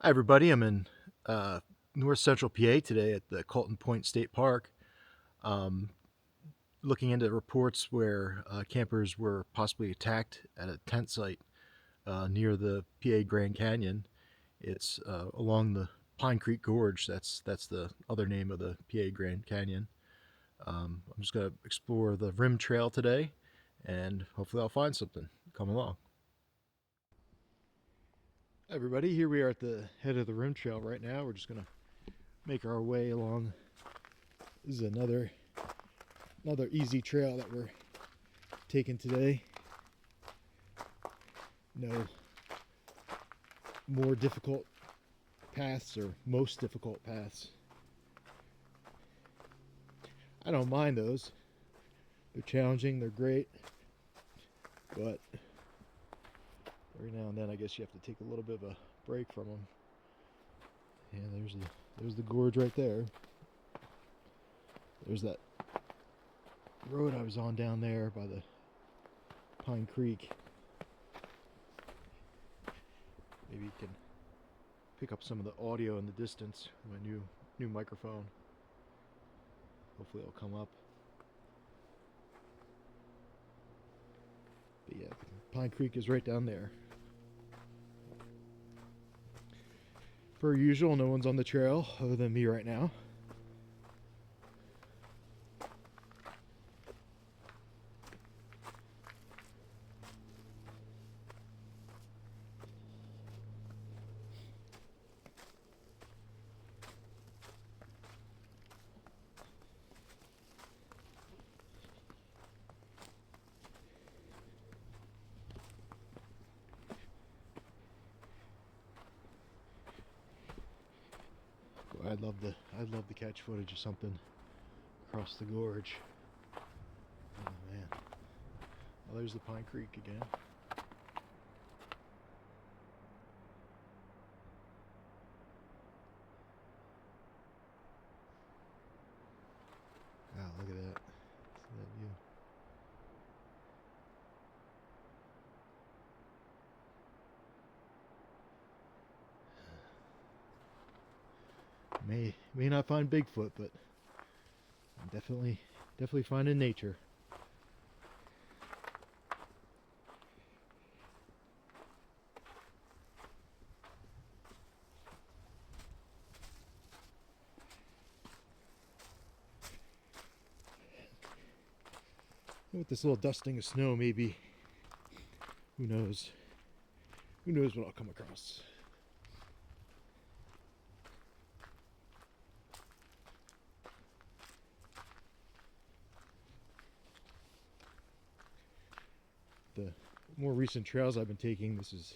Hi, everybody. I'm in north central PA today at the Colton Point State Park, um, looking into reports where campers were possibly attacked at a tent site near the PA Grand Canyon. It's along the Pine Creek Gorge. That's the other name of the PA Grand Canyon. I'm just going to explore the Rim Trail today, and hopefully I'll find something. Come along. Hi, everybody. Here we are at the head of the Rim Trail right now. We're just going to make our way along. This is another easy trail that we're taking today. No more difficult paths or most difficult paths. I don't mind those. They're challenging, they're great, but every now and then I guess you have to take a little bit of a break from them. Yeah, there's the gorge right there. There's that road I was on down there by the Pine Creek. Maybe you can pick up some of the audio in the distance with my new microphone. Hopefully it'll come up. But yeah, Pine Creek is right down there. Per usual, no one's on the trail other than me right now. I'd love to catch footage of something across the gorge. Oh man. Well, there's the Pine Creek again. Wow, look at that. See that view. May not find Bigfoot, but definitely finding nature. With this little dusting of snow, maybe, who knows? Who knows what I'll come across? The more recent trails I've been taking, this is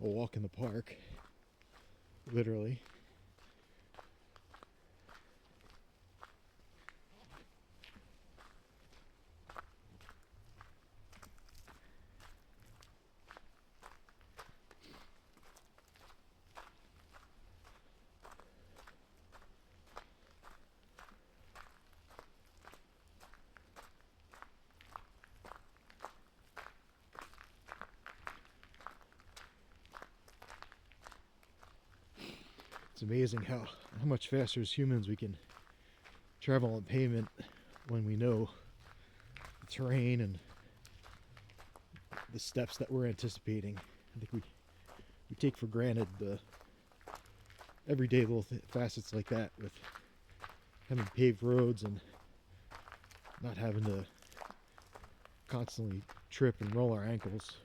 a walk in the park, literally. It's amazing how much faster as humans we can travel on pavement when we know the terrain and the steps that we're anticipating. I think we take for granted the everyday little facets like that, with having paved roads and not having to constantly trip and roll our ankles.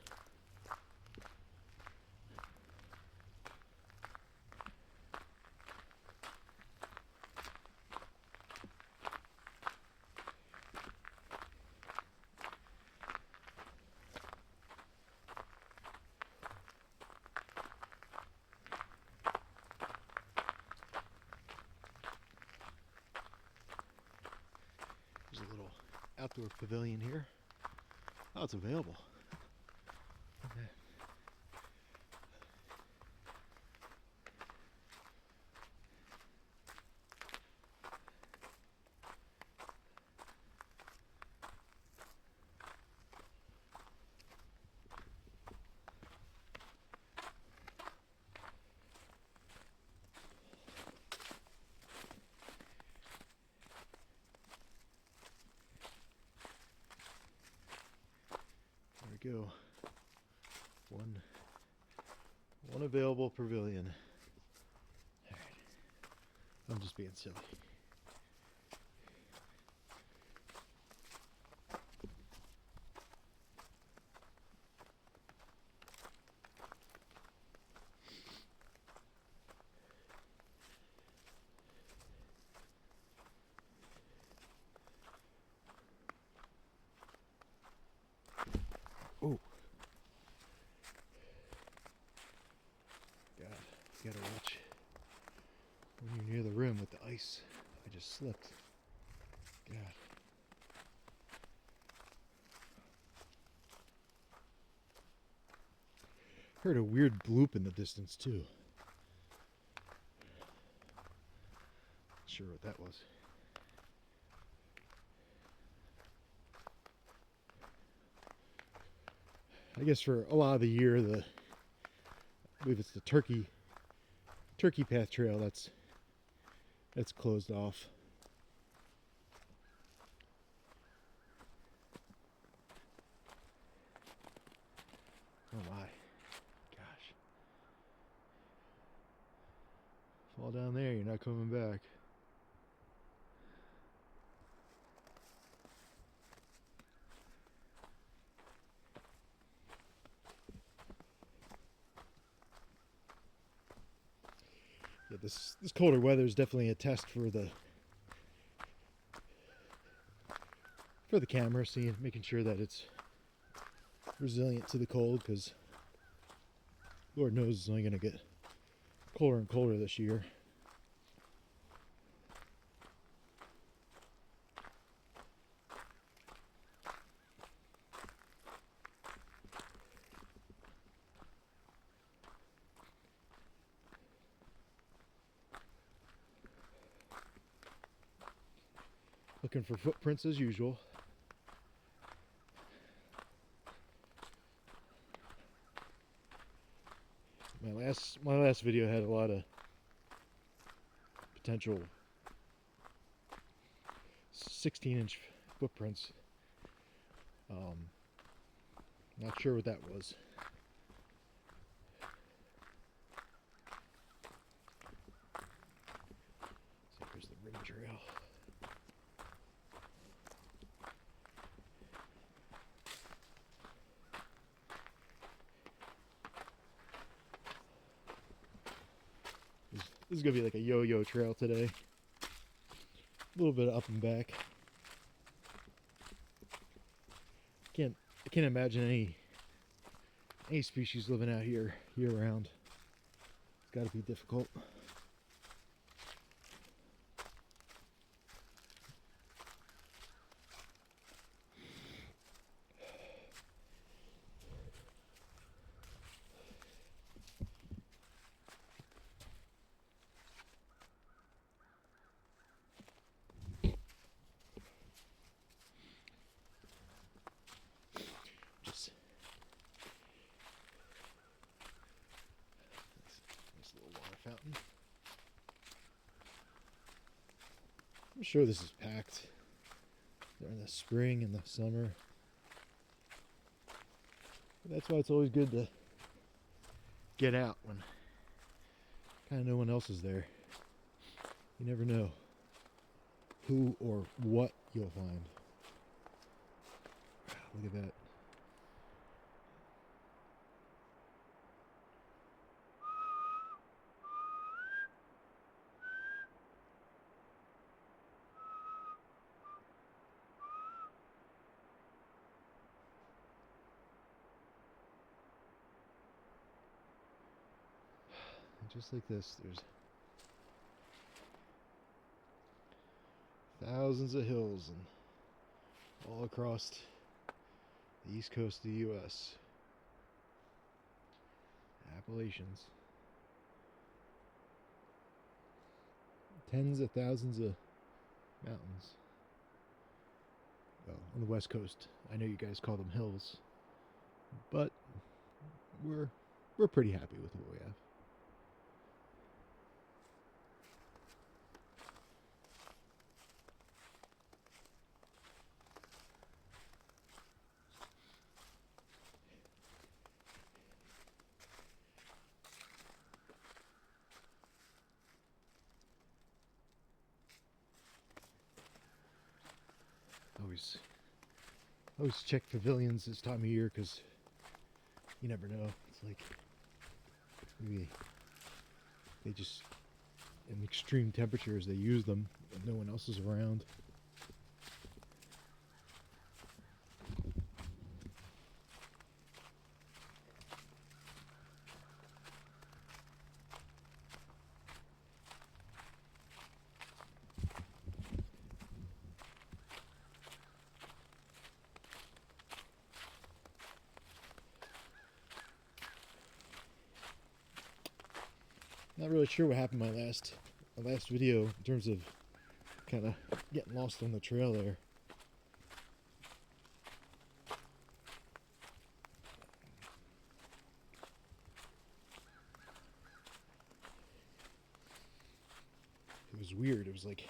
There's a little outdoor pavilion here. Oh, it's available. Okay. go. One available pavilion. Alright. I'm just being silly. Oh. God, you gotta watch when you're near the rim with the ice. I just slipped. God. Heard a weird bloop in the distance too. Not sure what that was. I guess for a lot of the year, I believe it's the Turkey Path Trail that's closed off. Oh my gosh. Fall down there, you're not coming back. Yeah, this colder weather is definitely a test for the camera, making sure that it's resilient to the cold, because Lord knows it's only going to get colder and colder this year. Looking for footprints as usual. My last video had a lot of potential 16-inch footprints. Not sure what that was. So here's the rim trail. This is gonna be like a yo-yo trail today. A little bit of up and back. I can't imagine any species living out here year round. It's got to be difficult. Just nice little water fountain. I'm sure this is packed during the spring and the summer. But that's why it's always good to get out when kind of no one else is there. You never know who or what you'll find. Look at that. And just like this, there's thousands of hills and all across the east coast of the U.S. Appalachians. Tens of thousands of mountains. Well, on the west coast, I know you guys call them hills, but we're pretty happy with what we have. always check pavilions this time of year because you never know. It's like maybe they just, in extreme temperatures, they use them and no one else is around. Not really sure what happened in my last video in terms of kind of getting lost on the trail there. It was weird. It was like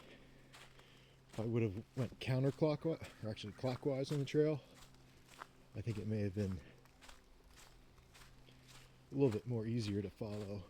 if I would have went counterclockwise, or actually clockwise on the trail, I think it may have been a little bit more easier to follow.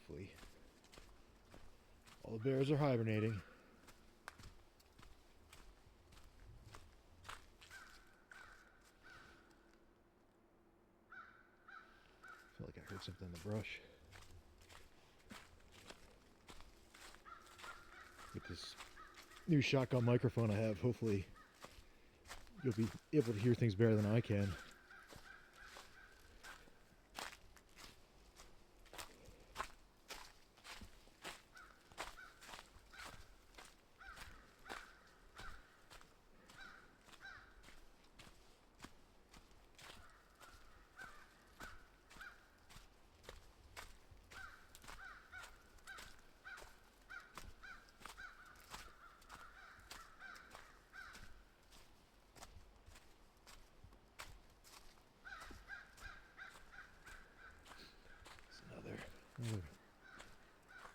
Hopefully all the bears are hibernating. I feel like I heard something in the brush. With this new shotgun microphone I have, hopefully you'll be able to hear things better than I can.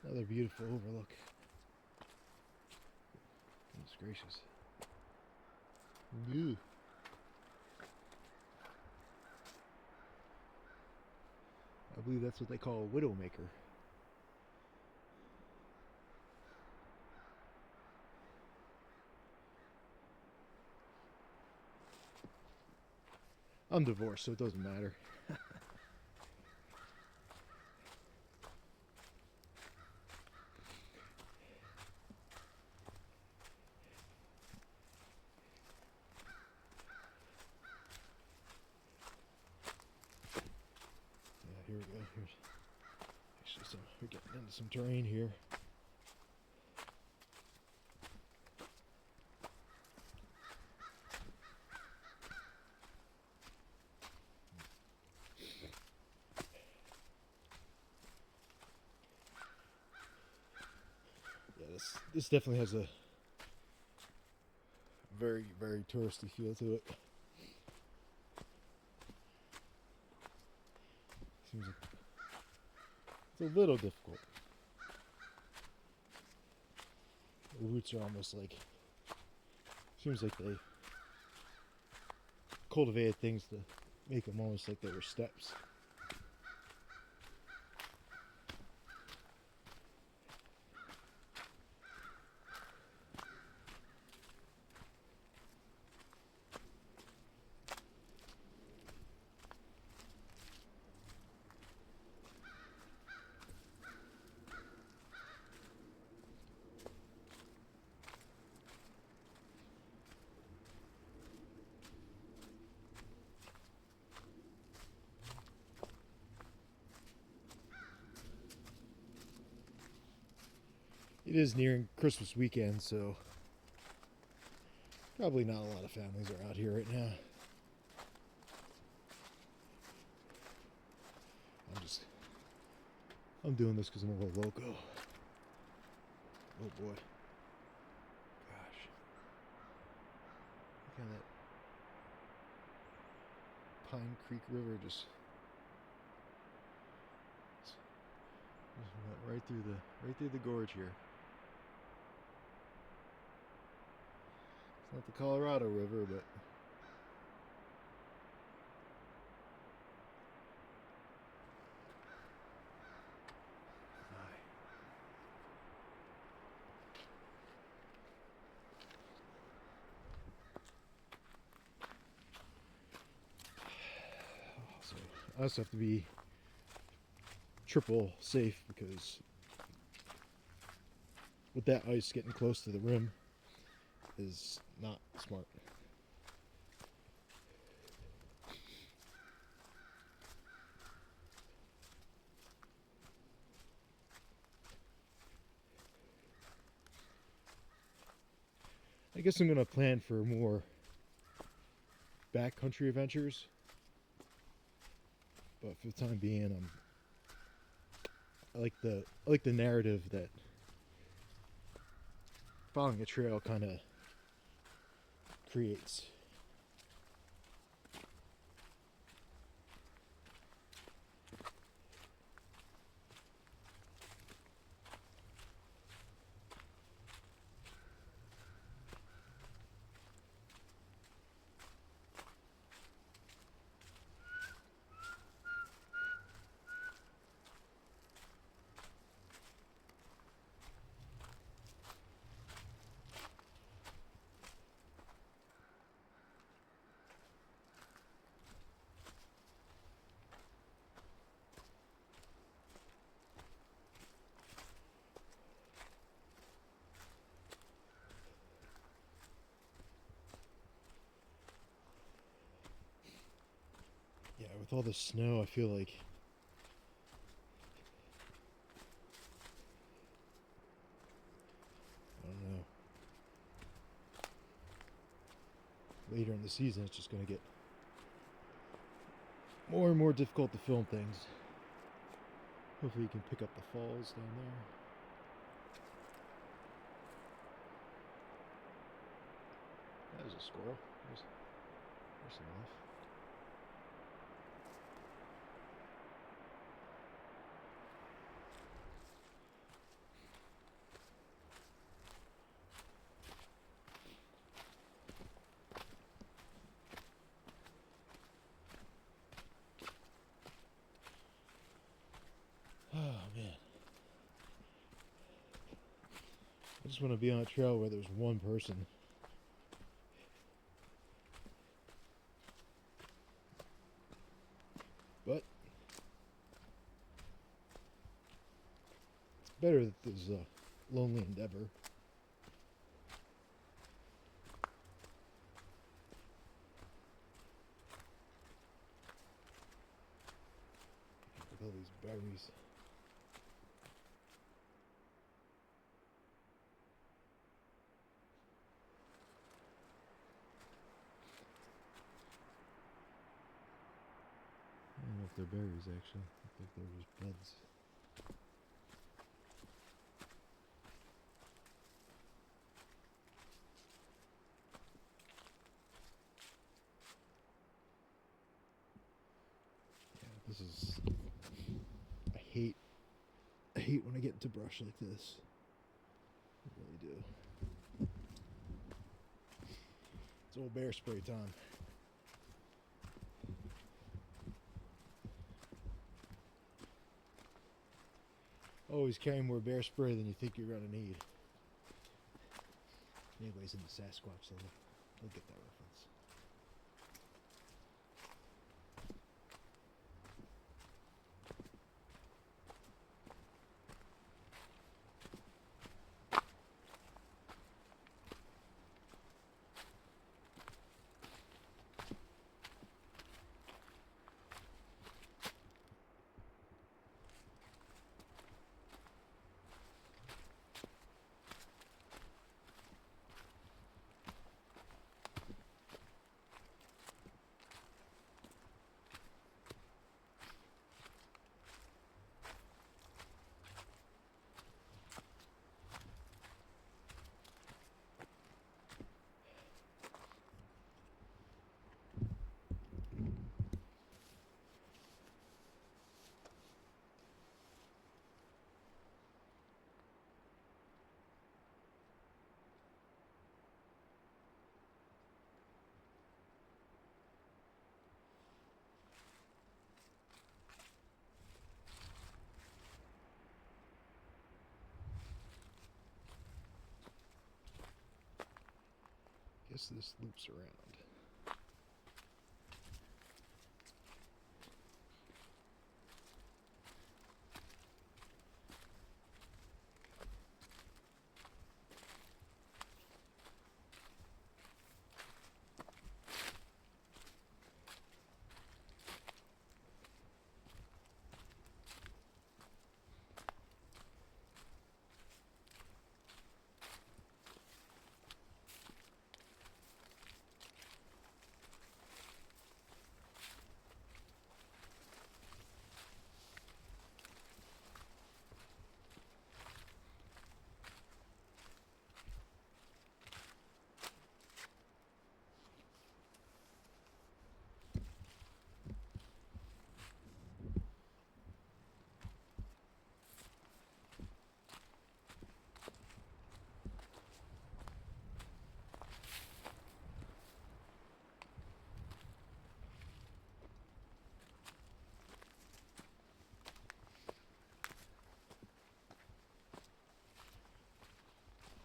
Another beautiful overlook. Goodness gracious. Ew. I believe that's what they call a widowmaker. I'm divorced, so it doesn't matter. Here we go. Here's actually we're getting into some terrain here. Yeah, this definitely has a very, very touristy feel to it. Seems like it's a little difficult. The roots are almost like, seems like they cultivated things to make them almost like they were steps. It is nearing Christmas weekend, so probably not a lot of families are out here right now. I'm doing this because I'm a little loco. Oh boy. Gosh. Pine Creek River just went right through the gorge here. It's not the Colorado River, but so I also have to be triple safe because with that ice getting close to the rim is not smart. I guess I'm gonna plan for more backcountry adventures, but for the time being, I like the narrative that following a trail kind of creates. Yeah, with all the snow, I feel like I don't know. Later in the season, it's just going to get more and more difficult to film things. Hopefully, you can pick up the falls down there. That was a squirrel. There's some life. Oh man. I just want to be on a trail where there's one person. But it's better that there's a lonely endeavor. With all these berries. I don't know if they're berries actually. I think they're just buds. Yeah, this is. I hate when I get into brush like this. I really do. It's old bear spray time. Always carry more bear spray than you think you're gonna need. Anyways, in the Sasquatch, so they'll get that reference. guess this loops around.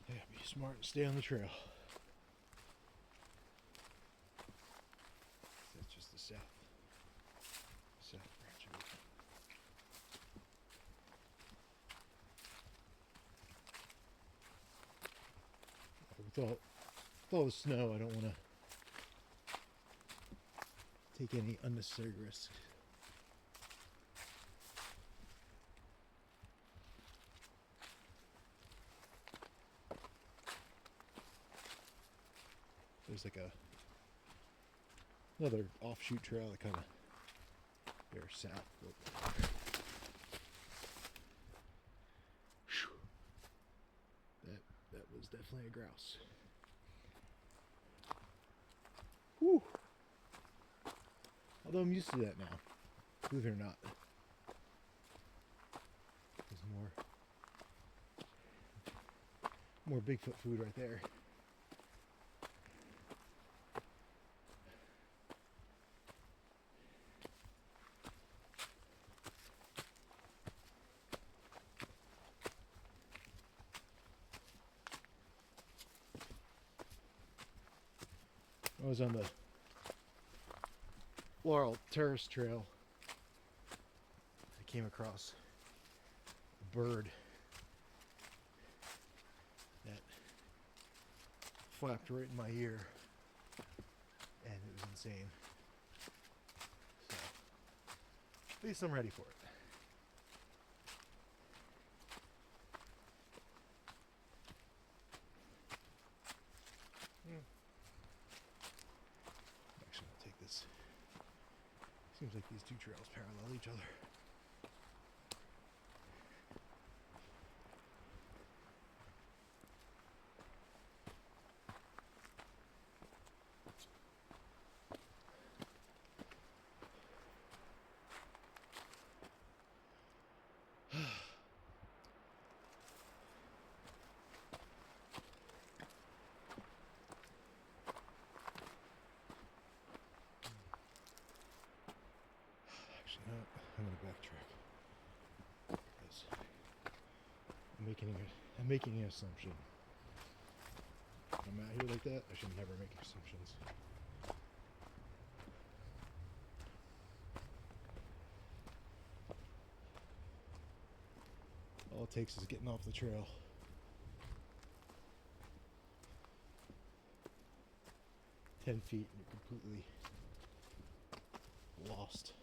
Yeah, be smart and stay on the trail. That's just the south branch of it. With all the snow, I don't want to take any unnecessary risks. There's like another offshoot trail that kind of bears south. That was definitely a grouse. Whew. Although I'm used to that now, believe it or not. There's more Bigfoot food right there. I was on the Laurel Terrace Trail. I came across a bird that flapped right in my ear, and it was insane. So, at least I'm ready for it. Actually, I'll take this. Seems like these two trails parallel each other. Actually, no, I'm gonna backtrack because I'm making an assumption. If I'm out here like that, I should never make assumptions. All it takes is getting off the trail. 10 feet and you're completely lost.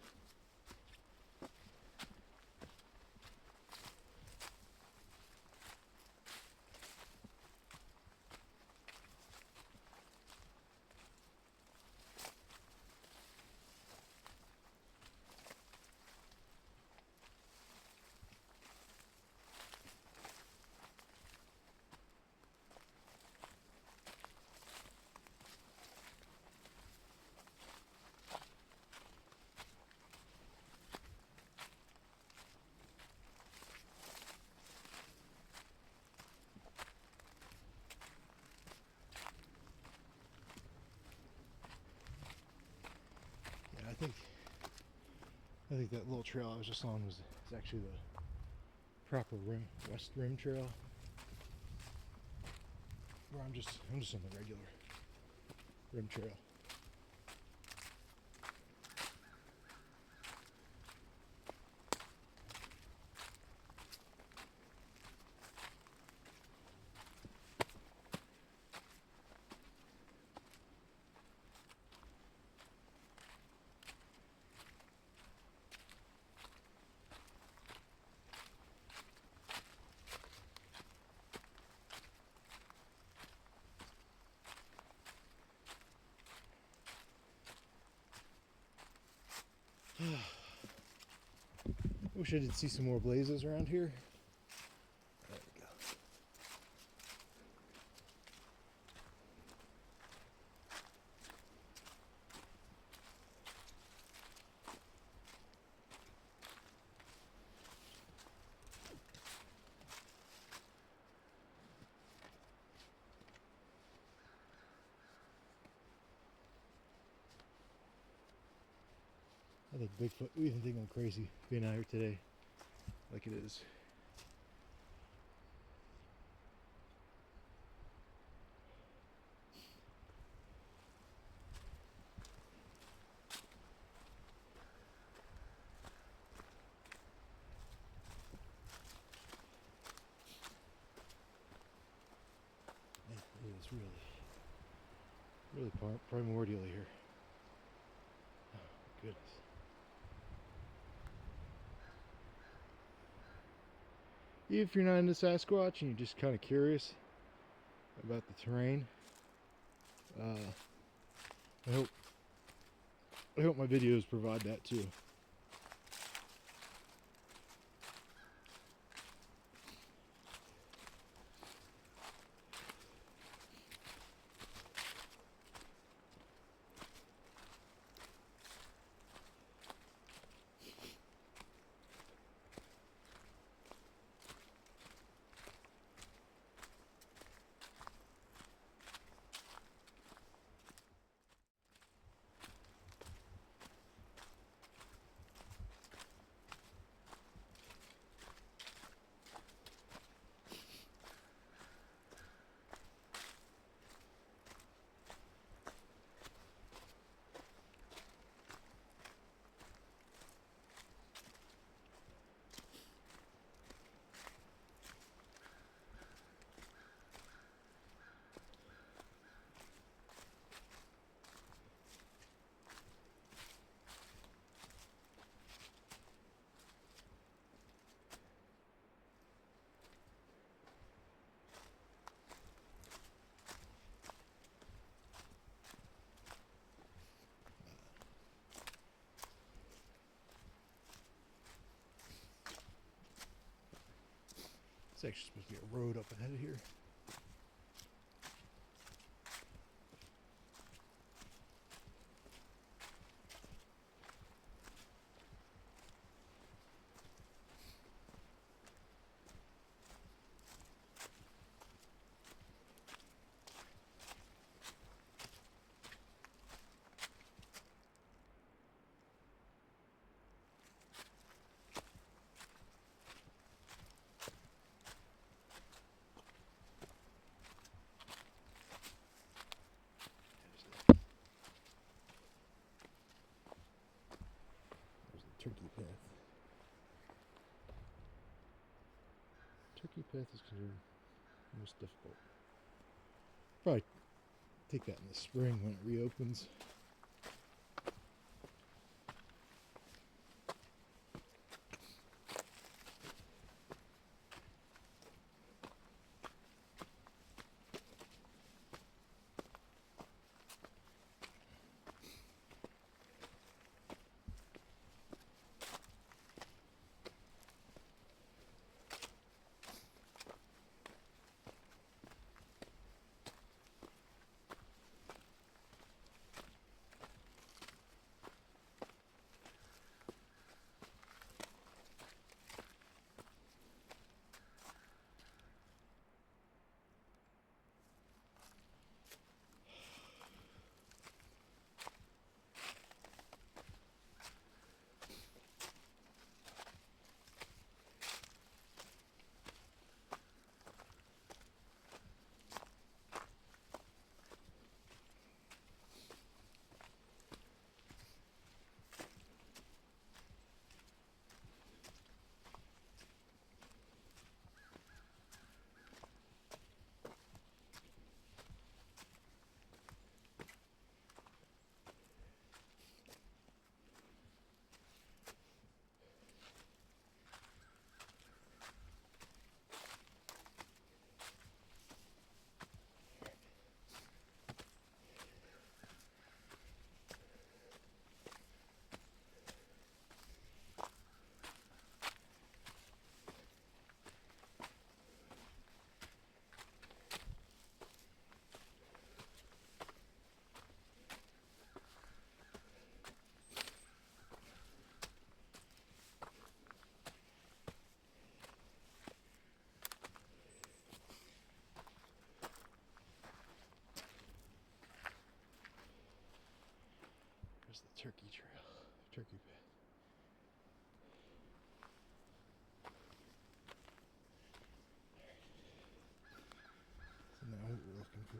I think that little trail I was just on is actually the proper West Rim Trail. Where I'm just on the regular rim trail. Wish I did see some more blazes around here. There we go. I think Bigfoot, we even think I'm crazy being out here today like it is. Man, it is really primordial here. Oh, goodness. If you're not into Sasquatch and you're just kind of curious about the terrain, I hope my videos provide that too. It's actually supposed to be a road up ahead of here. There's the turkey path. Turkey path is considered most difficult. Probably take that in the spring when it reopens.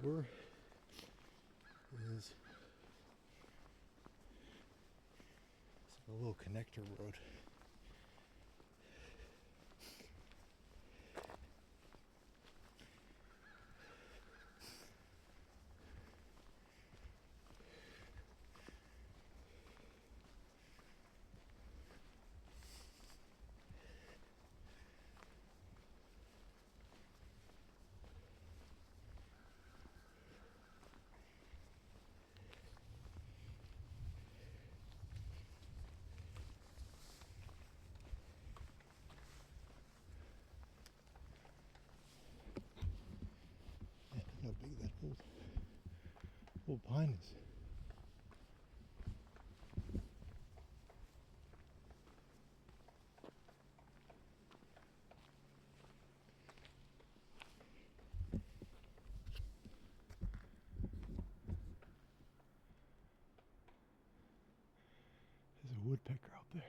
over is a little connector road. How big that old pine is. There's a woodpecker out there.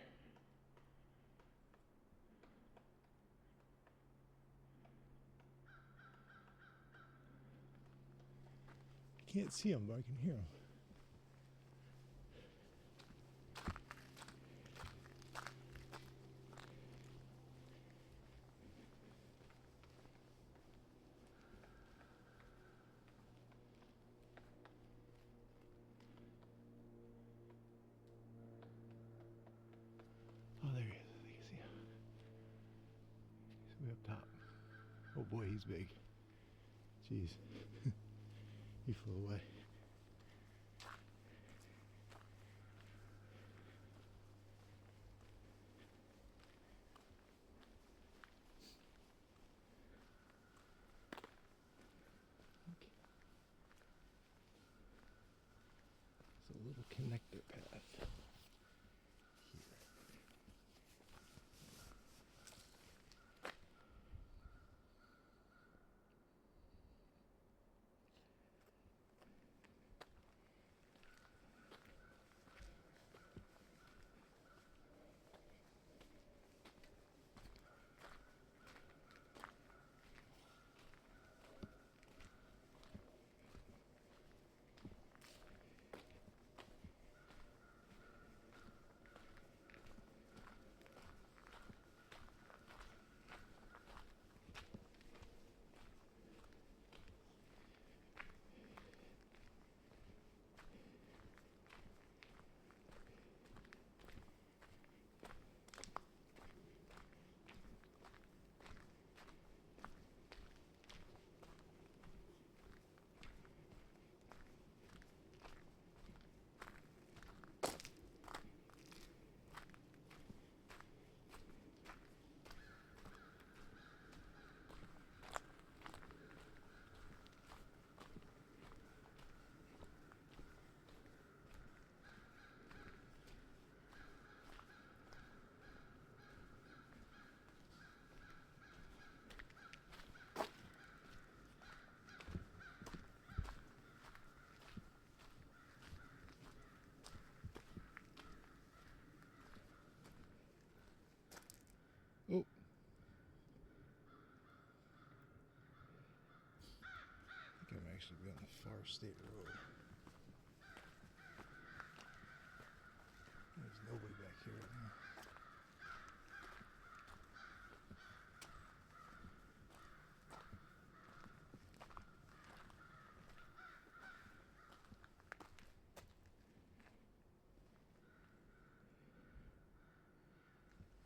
I can't see him, but I can hear him. Oh, there he is. I think I see him. He's way up top. Oh boy, he's big. Jeez. He flew away. Okay. It's a little connector path here. Oh. I think I'm actually be on the far state road. There's nobody back here right now.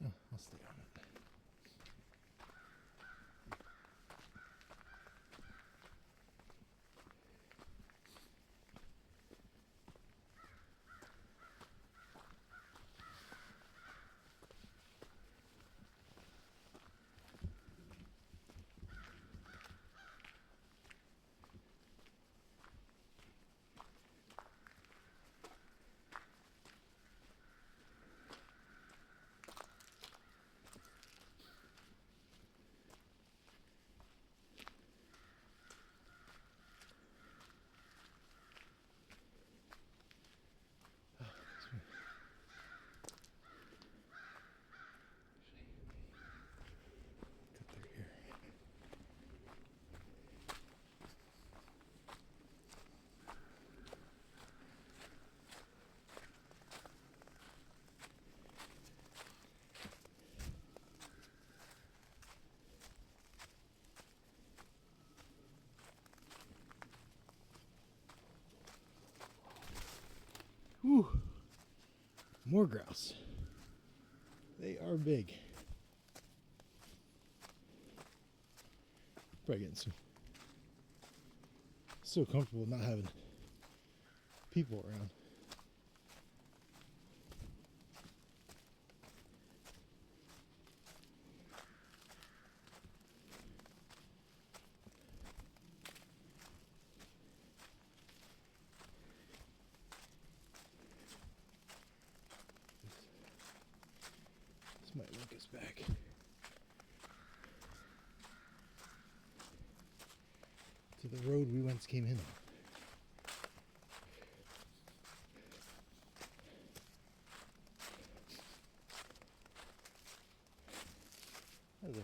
Oh, I'll stay on it. Ooh, more grouse. They are big. Probably getting so comfortable not having people around. This might link us back. To the road we once came in on. That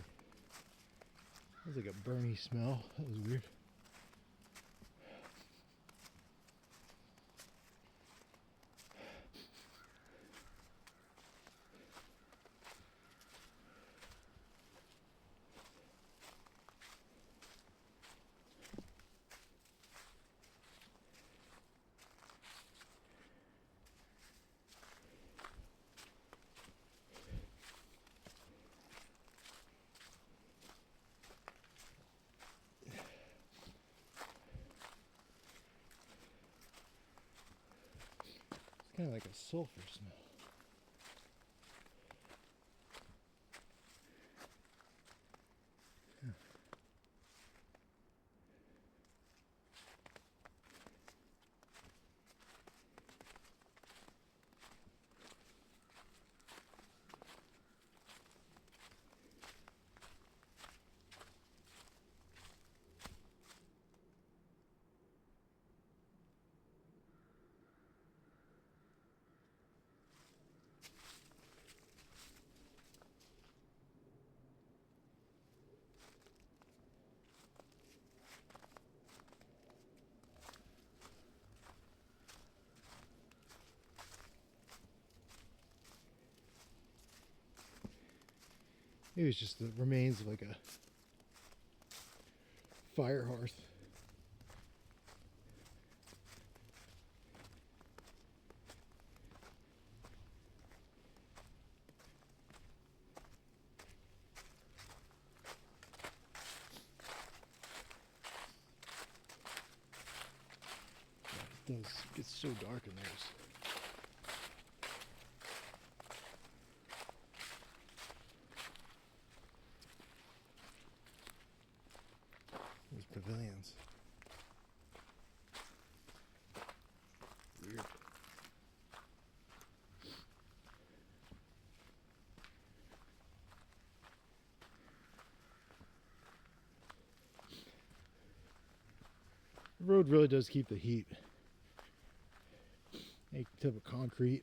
was like a burny smell. That was weird. Kind of like a sulfur smell. Yeah. Maybe it's just the remains of like a fire hearth. It does get so dark in there. These pavilions. Weird. The road really does keep the heat. Any type of concrete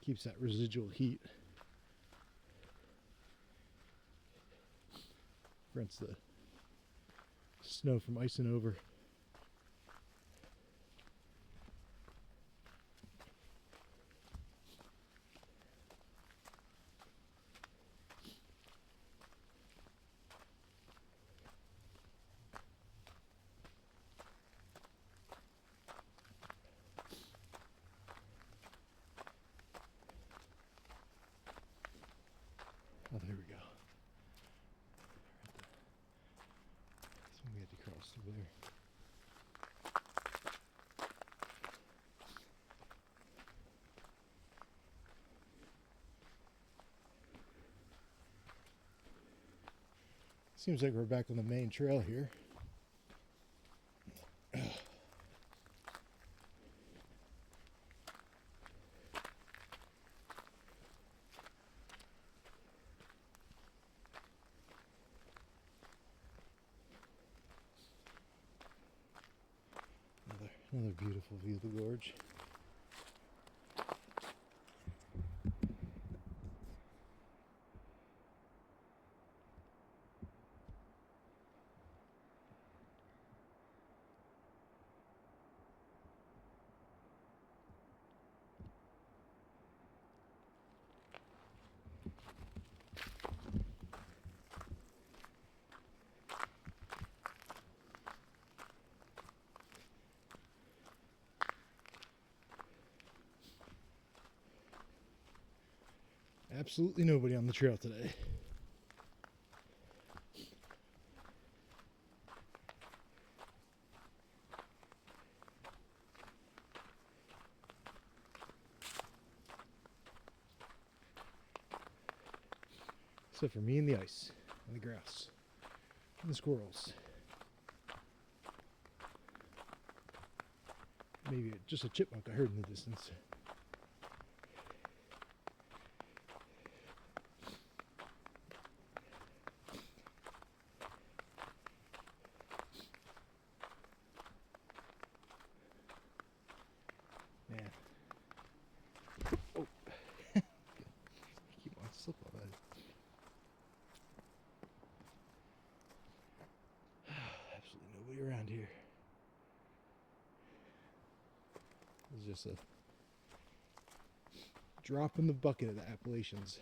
keeps that residual heat. Prevents the snow from icing over. Oh, there we go. That's when we had to cross through there. Seems like we're back on the main trail here. Another beautiful view of the gorge. Absolutely nobody on the trail today. Except for me and the ice, and the grouse, and the squirrels. Maybe just a chipmunk I heard in the distance. Man. Oh. Keep on slip on that. Absolutely nobody around here. It's just a drop in the bucket of the Appalachians.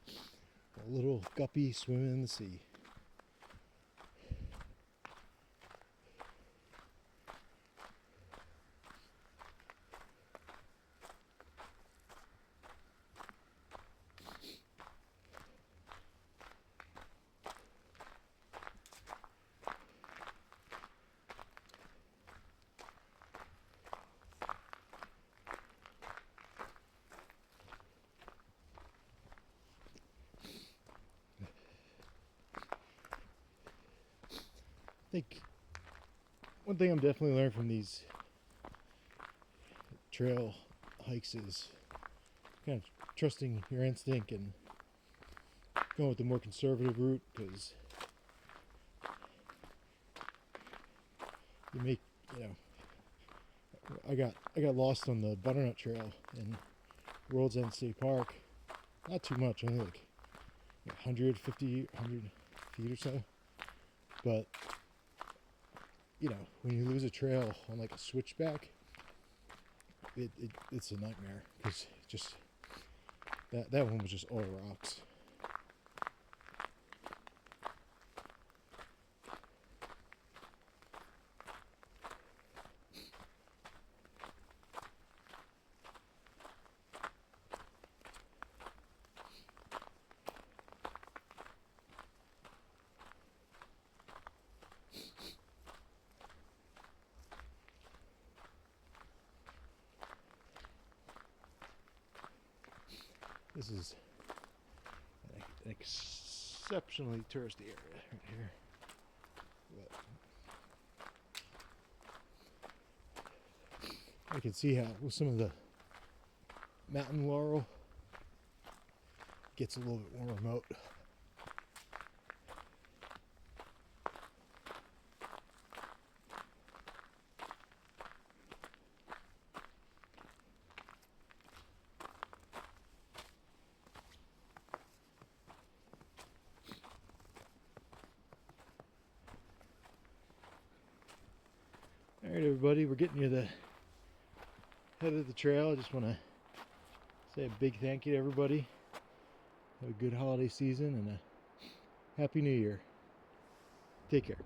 A little guppy swimming in the sea. I think one thing I'm definitely learning from these trail hikes is kind of trusting your instinct and going with the more conservative route, because you make, I got lost on the Butternut Trail in World's End State Park. Not too much, only like 100 feet or so. But when you lose a trail on like a switchback, it's a nightmare, because just that one was just all rocks. This is an exceptionally touristy area right here. But I can see how with some of the mountain laurel gets a little bit more remote. Alright everybody, we're getting near the head of the trail. I just want to say a big thank you to everybody. Have a good holiday season and a Happy New Year. Take care.